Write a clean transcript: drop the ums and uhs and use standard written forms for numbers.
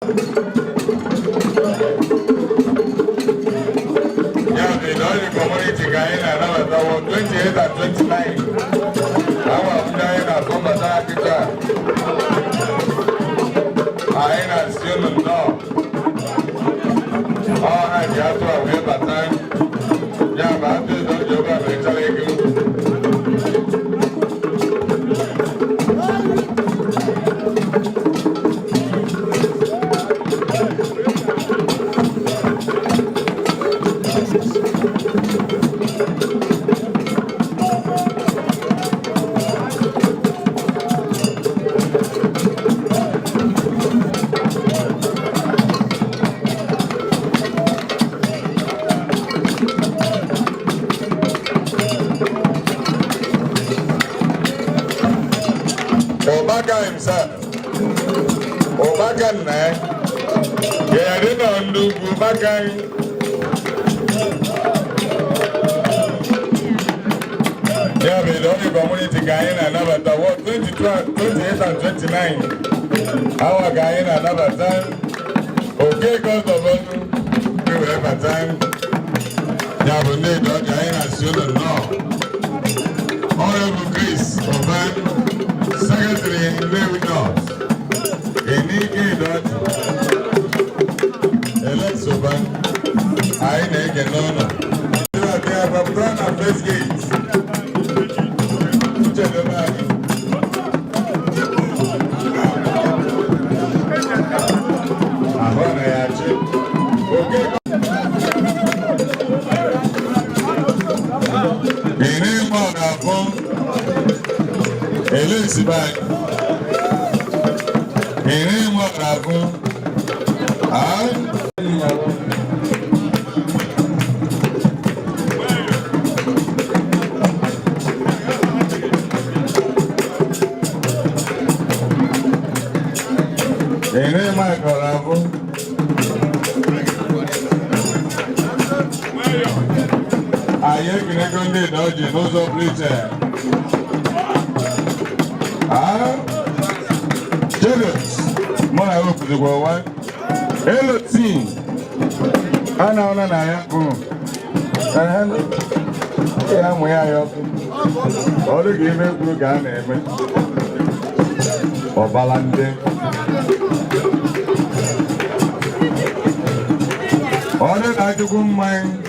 the community guy now 28 and 29. Our China from Africa. I ain't still no. All I have to have a time. Yeah, but this don't joke about Obaka himself. Obaka ne. Yeah, they don't do Obaka. Yeah, we don't need community guy in another time. What 28 and 29. Our guy in another time. Okay, cost of us. We will have a time. Yeah, we need to guy in a student now. Honorable Chris Oban. Secretary in Lewy North, Enike Dot, Elexoban, Aineke Nono. They have a plan of first gate. Elizabeth, ini mau ragu, ini mau ragu, ayah kena kondi doji nuso pelita. More I hope the one. Hello, team. I know that I am. I'm way up. All the game is good. Or Valande. All the night to go mine.